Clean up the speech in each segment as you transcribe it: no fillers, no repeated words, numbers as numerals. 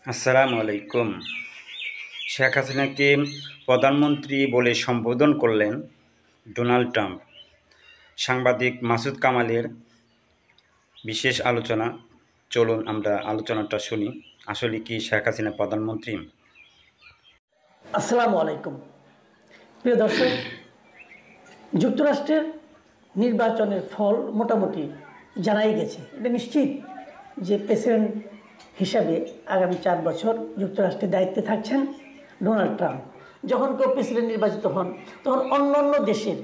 আসসালামু আলাইকুম। শেখ হাসিনাকে প্রধানমন্ত্রী বলে সম্বোধন করলেন ডোনাল্ড ট্রাম্প। সাংবাদিক মাসুদ কামালের বিশেষ আলোচনা। চলুন আমরা আলোচনাটা শুনি। আসলে কি শেখ হাসিনা প্রধানমন্ত্রী? আসসালামু আলাইকুম। প্রিয় দর্শক, যুক্তরাষ্ট্রের নির্বাচনের ফল মোটামুটি জানাই গেছে। এটা নিশ্চিত যে প্রেসিডেন্ট হিসাবে আগামী 4 বছর যুক্তরাষ্ট্রের দায়িত্বে থাকছেন ডোনাল্ড ট্রাম্প। যখন কেউ প্রেসিডেন্ট নির্বাচিত হন তখন অন্য অন্য দেশের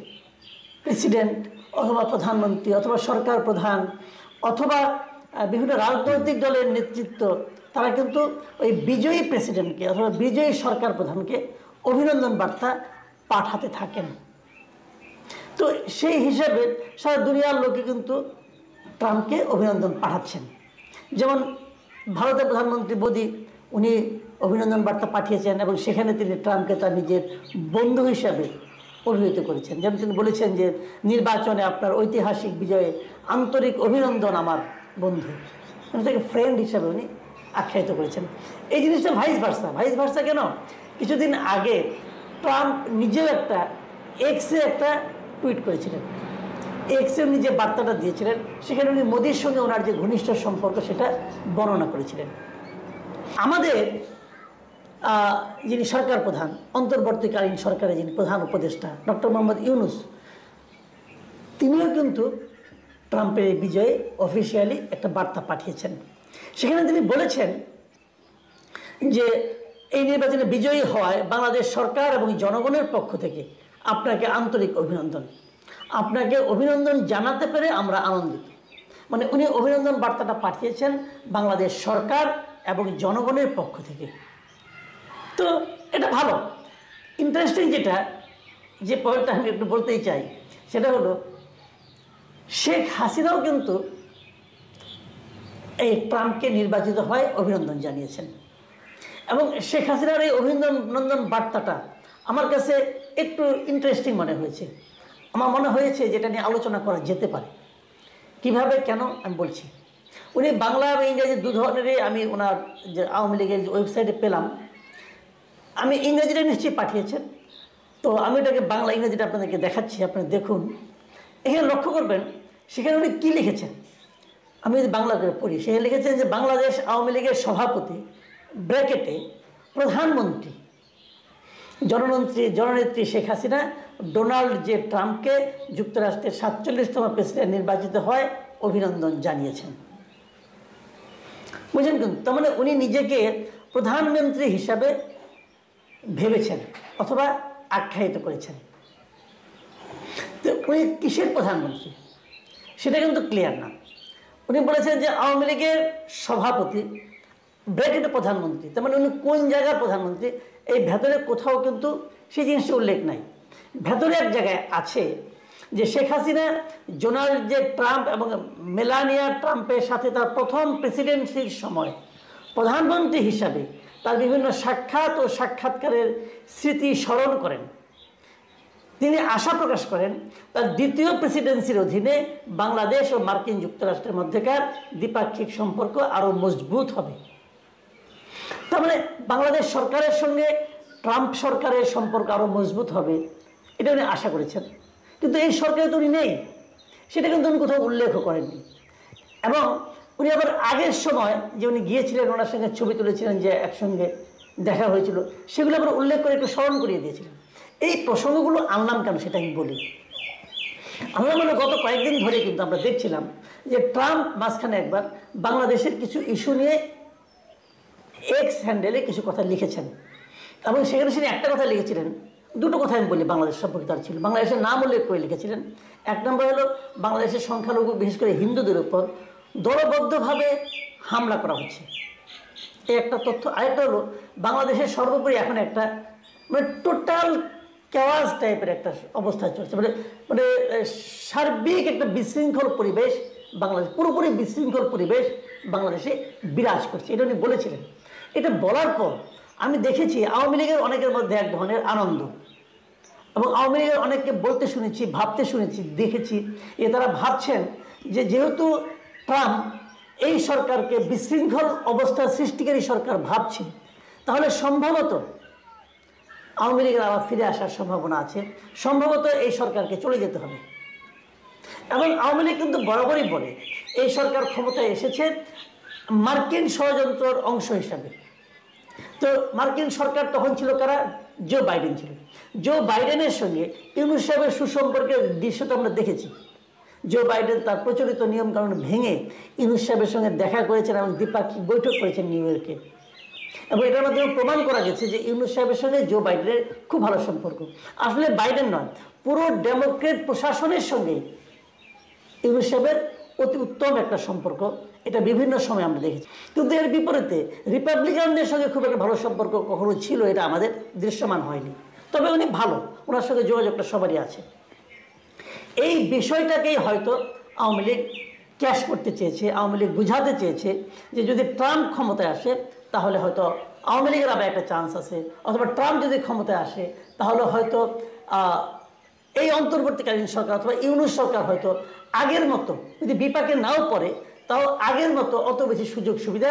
প্রেসিডেন্ট অথবা প্রধানমন্ত্রী অথবা সরকার প্রধান অথবা বিভিন্ন রাজনৈতিক দলের নেতৃত্ব, তারা কিন্তু ওই বিজয়ী প্রেসিডেন্টকে অথবা বিজয়ী সরকার প্রধানকে অভিনন্দন বার্তা পাঠাতে থাকেন। তো সেই হিসাবে সারা দুনিয়ার লোকে কিন্তু ট্রাম্পকে অভিনন্দন পাঠাচ্ছেন। যেমন ভারতের প্রধানমন্ত্রী মোদি, উনি অভিনন্দন বার্তা পাঠিয়েছেন এবং সেখানে তিনি ট্রাম্পকে তার নিজের বন্ধু হিসাবে অভিহিত করেছেন। যেমন তিনি বলেছেন যে নির্বাচনে আপনার ঐতিহাসিক বিজয়ে আন্তরিক অভিনন্দন আমার বন্ধু, তাকে ফ্রেন্ড হিসাবে উনি আখ্যায়িত করেছেন। এই জিনিসটা ভাইস ভার্সা কেন? কিছুদিন আগে ট্রাম্প নিজেও একটা এক্সে একটা টুইট করেছিলেন। এক্সে উনি যে বার্তাটা দিয়েছিলেন সেখানে উনি মোদির সঙ্গে ওনার যে ঘনিষ্ঠ সম্পর্ক সেটা বর্ণনা করেছিলেন। আমাদের যিনি সরকার প্রধান, অন্তর্বর্তীকালীন সরকারের যিনি প্রধান উপদেষ্টা ডক্টর মোহাম্মদ ইউনূস, তিনিও কিন্তু ট্রাম্পের এই বিজয়ে অফিসিয়ালি একটা বার্তা পাঠিয়েছেন। সেখানে তিনি বলেছেন যে এই নির্বাচনে বিজয়ী হওয়ায় বাংলাদেশ সরকার এবং জনগণের পক্ষ থেকে আপনাকে আন্তরিক অভিনন্দন। আপনাকে অভিনন্দন জানাতে পেরে আমরা আনন্দিত। মানে উনি অভিনন্দন বার্তাটা পাঠিয়েছেন বাংলাদেশ সরকার এবং জনগণের পক্ষ থেকে। তো এটা ভালো। ইন্টারেস্টিং যে পয়েন্টটা আমি একটু বলতেই চাই সেটা হলো, শেখ হাসিনাও কিন্তু এই ট্রাম্পকে নির্বাচিত হয় অভিনন্দন জানিয়েছেন। এবং শেখ হাসিনার এই অভিনন্দন বার্তাটা আমার কাছে একটু ইন্টারেস্টিং মনে হয়েছে। আমার মনে হয়েছে যেটা নিয়ে আলোচনা করা যেতে পারে। কিভাবে, কেন আমি বলছি। উনি বাংলা এবং ইংরেজি দু ধরনেরই আমি ওনার যে আওয়ামী লীগের ওয়েবসাইটে পেলাম। আমি ইংরেজিটা নিশ্চয়ই পাঠিয়েছেন, তো আমি এটাকে বাংলা ইংরেজিটা আপনাদেরকে দেখাচ্ছি, আপনারা দেখুন। এখানে লক্ষ্য করবেন সেখানে উনি কী লিখেছেন। আমি যদি বাংলা করে পড়ি, সেখানে লিখেছেন যে বাংলাদেশ আওয়ামী লীগের সভাপতি ব্র্যাকেটে প্রধানমন্ত্রী জননেত্রী শেখ হাসিনা ডোনাল্ড জে ট্রাম্পকে যুক্তরাষ্ট্রের 47তম প্রেসিডেন্ট নির্বাচিত হয় অভিনন্দন জানিয়েছেন। বুঝলেন? কিন্তু তার মানে উনি নিজেকে প্রধানমন্ত্রী হিসাবে ভেবেছেন অথবা আখ্যায়িত করেছেন। তো উনি কিসের প্রধানমন্ত্রী সেটা কিন্তু ক্লিয়ার না। উনি বলেছেন যে আওয়ামী লীগের সভাপতি ব্র্যাকেটে প্রধানমন্ত্রী, তার মানে উনি কোন জায়গার প্রধানমন্ত্রী এই ভেতরে কোথাও কিন্তু সেই জিনিসটা উল্লেখ নাই। ভেতরে এক জায়গায় আছে যে Sheikh Hasina Donald J Trump এবং মেলানিয়া ট্রাম্পের সাথে তার প্রথম প্রেসিডেন্সির সময় প্রধানমন্ত্রী হিসাবে তার বিভিন্ন সাক্ষাৎ ও সাক্ষাৎকারের স্মৃতি স্মরণ করেন। তিনি আশা প্রকাশ করেন তার দ্বিতীয় প্রেসিডেন্সির অধীনে বাংলাদেশ ও মার্কিন যুক্তরাষ্ট্রের মধ্যেকার দ্বিপাক্ষিক সম্পর্ক আরও মজবুত হবে। তার মানে বাংলাদেশ সরকারের সঙ্গে ট্রাম্প সরকারের সম্পর্ক আরও মজবুত হবে, এটা উনি আশা করেছেন। কিন্তু এই সরকারে তো উনি নেই, সেটা কিন্তু উনি কোথাও উল্লেখও করেননি। এবং উনি আবার আগের সময় যে উনি গিয়েছিলেন, ওনার সঙ্গে ছবি তুলেছিলেন, যে একসঙ্গে দেখা হয়েছিল, সেগুলো আবার উল্লেখ করে একটু স্মরণ করিয়ে দিয়েছিলেন। এই প্রসঙ্গগুলো আনলাম কেন সেটা আমি বলি। আমরা মানে গত কয়েকদিন ধরে কিন্তু আমরা দেখছিলাম যে ট্রাম্প মাঝখানে একবার বাংলাদেশের কিছু ইস্যু নিয়ে এক্স হ্যান্ডেলে কিছু কথা লিখেছেন এবং সেখানে তিনি একটা কথা লিখেছিলেন। দুটো কথা আমি বলি বাংলাদেশ সম্পর্কে তার ছিল। বাংলাদেশের নাম উল্লেখ করে লিখেছিলেন। এক নম্বর হলো বাংলাদেশের সংখ্যালঘু বিশেষ করে হিন্দুদের উপর দলবদ্ধভাবে হামলা করা হচ্ছে, এই একটা তথ্য। আরেকটা হলো বাংলাদেশের সর্বোপরি এখন একটা মানে টোটাল কেওয়াস টাইপের একটা অবস্থা চলছে, মানে মানে সার্বিক একটা বিশৃঙ্খল পরিবেশ বাংলাদেশ, পুরোপুরি বিশৃঙ্খল পরিবেশ বাংলাদেশে বিরাজ করছে, এটা উনি বলেছিলেন। এটা বলার পর আমি দেখেছি আওয়ামী লীগের অনেকের মধ্যে এক ধরনের আনন্দ, এবং আওয়ামী লীগের অনেককে বলতে শুনেছি, ভাবতে শুনেছি, দেখেছি তারা ভাবছেন যে যেহেতু ট্রাম্প এই সরকারকে বিশৃঙ্খল অবস্থা সৃষ্টিকারী সরকার ভাবছে, তাহলে সম্ভবত আওয়ামী লীগের আবার ফিরে আসার সম্ভাবনা আছে। সম্ভবত এই সরকারকে চলে যেতে হবে। এবং আওয়ামী লীগ কিন্তু বরাবরই বলে এই সরকার ক্ষমতায় এসেছে মার্কিন ষড়যন্ত্রের অংশ হিসাবে। তো মার্কিন সরকার তখন ছিল কারা? জো বাইডেন ছিল। জো বাইডেনের সঙ্গে ইউনূস সাহেবের সুসম্পর্কের দৃশ্য তো আমরা দেখেছি। জো বাইডেন তার প্রচলিত নিয়মকানুন ভেঙে ইউনূস সাহেবের সঙ্গে দেখা করেছেন এবং দ্বিপাক্ষিক বৈঠক করেছেন নিউ ইয়র্কে। এবং এটার মাধ্যমে প্রমাণ করা গেছে যে ইউনূস সাহেবের সঙ্গে জো বাইডেনের খুব ভালো সম্পর্ক। আসলে বাইডেন নয়, পুরো ডেমোক্রেট প্রশাসনের সঙ্গে ইউনূস সাহেবের অতি উত্তম একটা সম্পর্ক, এটা বিভিন্ন সময় আমরা দেখেছি। কিন্তু এর বিপরীতে রিপাবলিকানদের সঙ্গে খুব একটা ভালো সম্পর্ক কখনো ছিল, এটা আমাদের দৃশ্যমান হয়নি। তবে উনি ভালো, ওনার সঙ্গে যোগাযোগটা সবারই আছে। এই বিষয়টাকেই হয়তো আওয়ামী লীগ ক্যাশ করতে চেয়েছে, আওয়ামী লীগ বুঝাতে চেয়েছে যে যদি ট্রাম্প ক্ষমতায় আসে তাহলে হয়তো আওয়ামী লীগের আবার একটা চান্স আছে, অথবা ট্রাম্প যদি ক্ষমতায় আসে তাহলে হয়তো এই অন্তর্বর্তীকালীন সরকার অথবা ইউনূস সরকার হয়তো আগের মতো যদি বিপাকে নাও পড়ে, তাও আগের মতো অত বেশি সুযোগ সুবিধা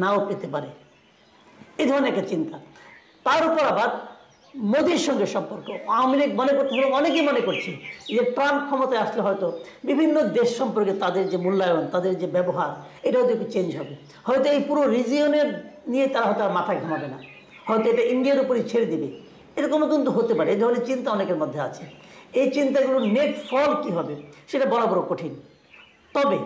নাও পেতে পারে। এই ধরনের একটা চিন্তা। তার উপর আবার মোদির সঙ্গে সম্পর্ক আওয়ামী লীগ মনে করতে এবং অনেকেই মনে করছে যে ট্রাম্প ক্ষমতায় আসলে হয়তো বিভিন্ন দেশ সম্পর্কে তাদের যে মূল্যায়ন, তাদের যে ব্যবহার, এটা হয়তো একটু চেঞ্জ হবে। হয়তো এই পুরো রিজিয়নের নিয়ে তারা হয়তো আর মাথা ঘামাবে না, হয়তো এটা ইন্ডিয়ার উপরই ছেড়ে দেবে, এরকমও কিন্তু হতে পারে। এই ধরনের চিন্তা অনেকের মধ্যে আছে। এই চিন্তাগুলোর নেট ফল কী হবে সেটা বলা বড় কঠিন। তবে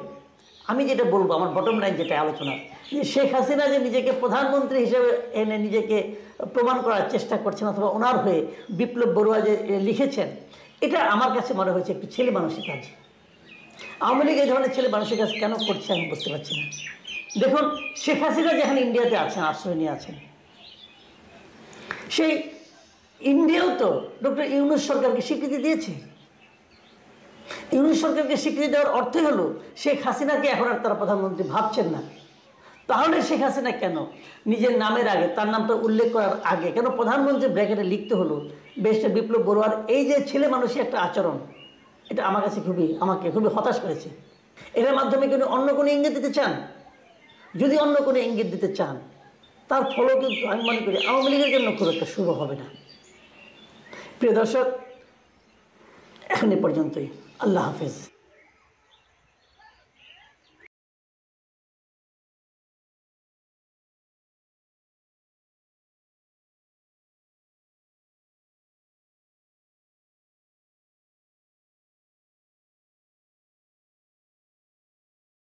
আমি যেটা বলবো, আমার বটম লাইন যেটা আলোচনা, যে শেখ হাসিনা যে নিজেকে প্রধানমন্ত্রী হিসেবে এনে নিজেকে প্রমাণ করার চেষ্টা করছেন, অথবা ওনার হয়ে বিপ্লব বড়ুয়া যে লিখেছেন, এটা আমার কাছে মনে হয়েছে একটু ছেলে মানুষের কাজ। আওয়ামী লীগ এই ধরনের ছেলে মানুষের কাজ কেন করছে আমি বুঝতে পারছি না। দেখুন, শেখ হাসিনা যেখানে ইন্ডিয়াতে আছেন, আশ্রয় নিয়ে আছেন, সেই ইন্ডিয়াও তো ডক্টর ইউনূস সরকারকে স্বীকৃতি দিয়েছে। ইউনূস সরকারকে স্বীকৃতি দেওয়ার অর্থই হলো শেখ হাসিনাকে এখন আর তারা প্রধানমন্ত্রী ভাবছেন না। তাহলে শেখ হাসিনা কেন নিজের নামের আগে, তার নামটা উল্লেখ করার আগে কেন প্রধানমন্ত্রী ব্র্যাকেটে লিখতে হলো ব্যারিস্টার বিপ্লব বড়ুয়ার এই যে ছেলে মানুষের একটা আচরণ, এটা আমার কাছে আমাকে খুবই হতাশ করেছে। এর মাধ্যমে কিন্তু অন্য কোনো ইঙ্গিত দিতে চান, যদি অন্য কোনো ইঙ্গিত দিতে চান, তার ফলও কিন্তু আমি মনে করি আওয়ামী লীগের জন্য খুব একটা শুভ হবে না। প্রিয় দর্শক, এখন এ পর্যন্তই। আল্লাহ হাফেজ।